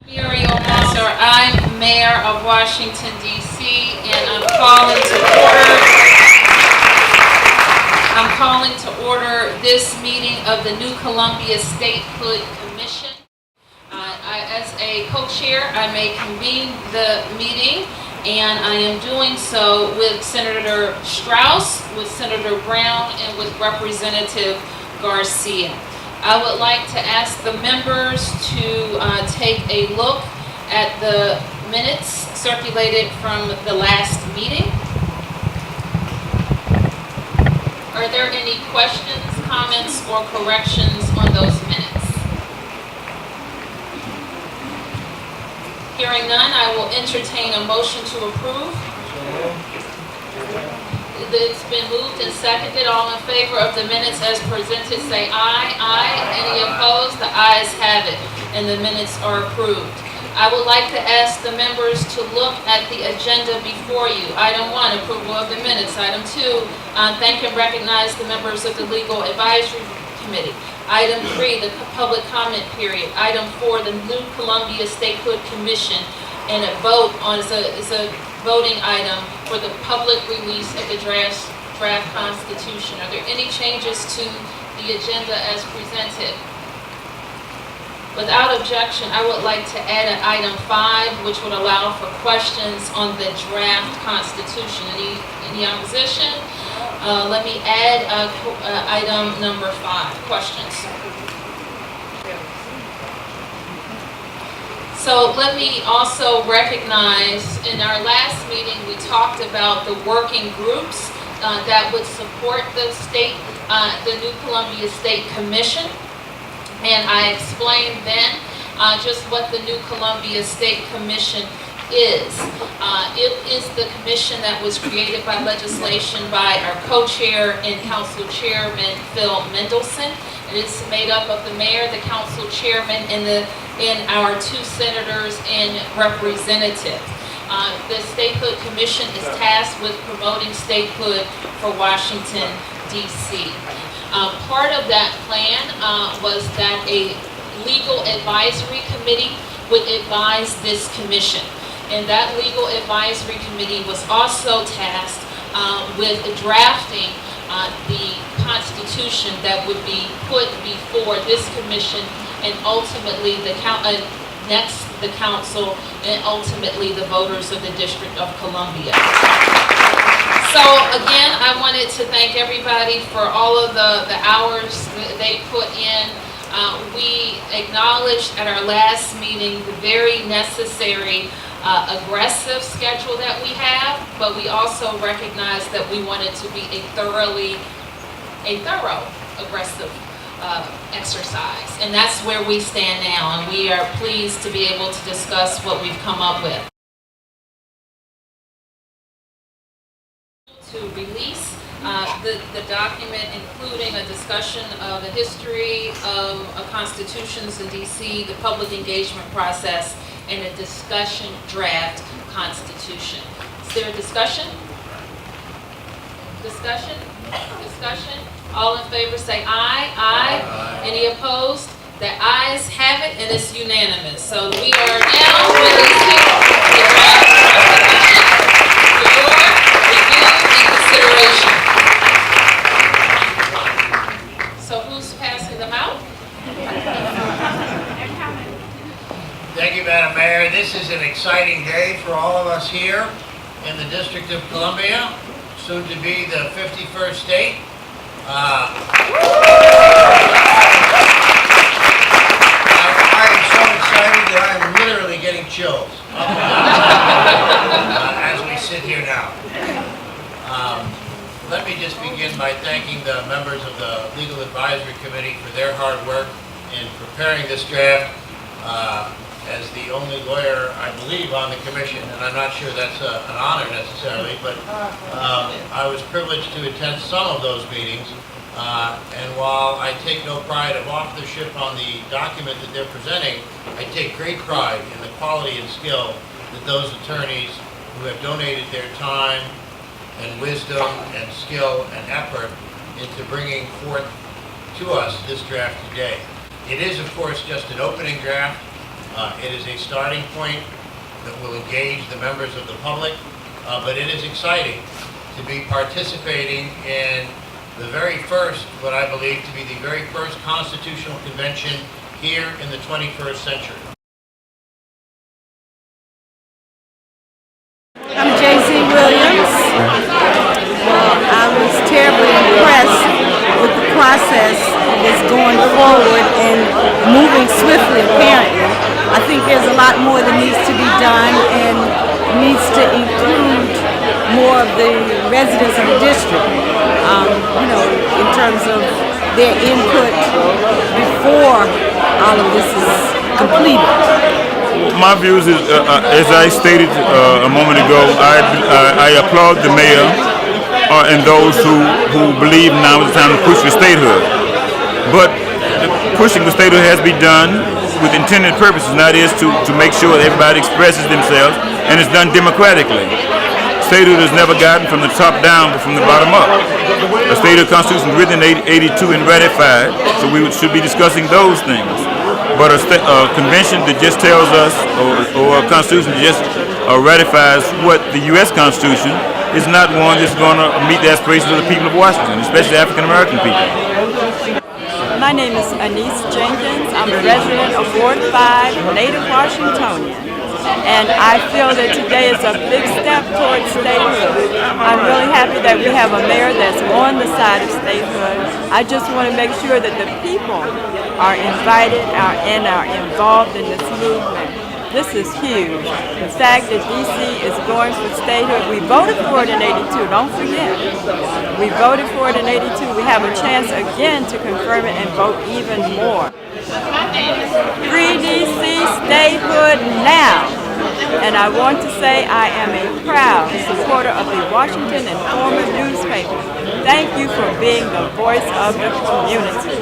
Muriel Monster, I'm Mayor of Washington, D.C., and I'm calling to order this meeting of the New Columbia Statehood Commission. As a co-chair, I may convene the meeting, and I am doing so with Senator Strauss, with Senator Brown, and with Representative Garcia. I would like to ask the members to take a look at the minutes circulated from the last meeting. Are there any questions, comments, or corrections on those minutes? Hearing none, I will entertain a motion to approve. It's been moved and seconded. All in favor of the minutes as presented say aye. Aye. Any opposed? The ayes have it, and the minutes are approved. I would like to ask the members to look at the agenda before you. Item 1, approval of the minutes. Item 2, thank and recognize the members of the Legal Advisory Committee. Item 3, the public comment period. Item 4, the New Columbia Statehood Commission, and a vote on is a voting item for the public release of the draft constitution. Are there any changes to the agenda as presented? Without objection, I would like to add an item 5, which would allow for questions on the draft constitution. Any opposition? Let me add item number 5, questions. So let me also recognize, in our last meeting, we talked about the working groups that would support the New Columbia State Commission. And I explained then just what the New Columbia State Commission is. It is the commission that was created by legislation by our co-chair and council chairman, Phil Mendelson. It is made up of the mayor, the council chairman, and our 2 senators and representative. The Statehood Commission is tasked with promoting statehood for Washington, D.C. Part of that plan was that a legal advisory committee would advise this commission. And that legal advisory committee was also tasked with drafting the constitution that would be put before this commission and ultimately the council and ultimately the voters of the District of Columbia. So again, I wanted to thank everybody for all of the hours they put in. We acknowledged at our last meeting the very necessary aggressive schedule that we have, but we also recognize that we wanted to be a thorough aggressive exercise. And that's where we stand now, and we are pleased to be able to discuss what we've come up with. To release the document, including a discussion of the history of constitutions in D.C., the public engagement process, and a discussion draft constitution. Is there a discussion? Discussion? Discussion? All in favor say aye. Aye. Aye. Any opposed? The ayes have it, and it's unanimous. So we are now releasing the draft constitution for your review and consideration. So who's passing them out? Thank you, Madam Mayor. This is an exciting day for all of us here in the District of Columbia, soon to be the 51st state. I am so excited that I am literally getting chills as we sit here now. Let me just begin by thanking the members of the Legal Advisory Committee for their hard work in preparing this draft. As the only lawyer, I believe, on the commission, and I'm not sure that's an honor necessarily, but I was privileged to attend some of those meetings. And while I take no pride of authorship on the document that they're presenting, I take great pride in the quality and skill that those attorneys who have donated their time and wisdom and skill and effort into bringing forth to us this draft today. It is, of course, just an opening draft. It is a starting point that will engage the members of the public, but it is exciting to be participating in the very first, what I believe to be the very first constitutional convention here in the 21st century. I'm J.C. Williams. Well, I was terribly impressed with the process that's going forward and moving swiftly, apparently. I think there's a lot more that needs to be done and needs to include more of the residents of the district, in terms of their input before all of this is completed. My views is, as I stated a moment ago, I applaud the mayor and those who believe now is the time to push for statehood. But pushing for statehood has to be done with intended purposes, and that is to make sure that everybody expresses themselves, and it's done democratically. Statehood is never gotten from the top down, but from the bottom up. A statehood constitution written in 82 and ratified, so we should be discussing those things. But a convention that just tells us, or a constitution that just ratifies what the U.S. Constitution is not one that's going to meet the aspirations of the people of Washington, especially African American people. My name is Anise Jenkins. I'm a resident of Ward 5, native Washingtonian. And I feel that today is a big step towards statehood. I'm really happy that we have a mayor that's on the side of statehood. I just want to make sure that the people are invited and are involved in this movement. This is huge. The fact that D.C. is going for statehood, we voted for it in 82, don't forget. We voted for it in 82. We have a chance again to confirm it and vote even more. Free D.C., statehood now. And I want to say I am a proud supporter of the Washington Informer newspaper. Thank you for being the voice of the community.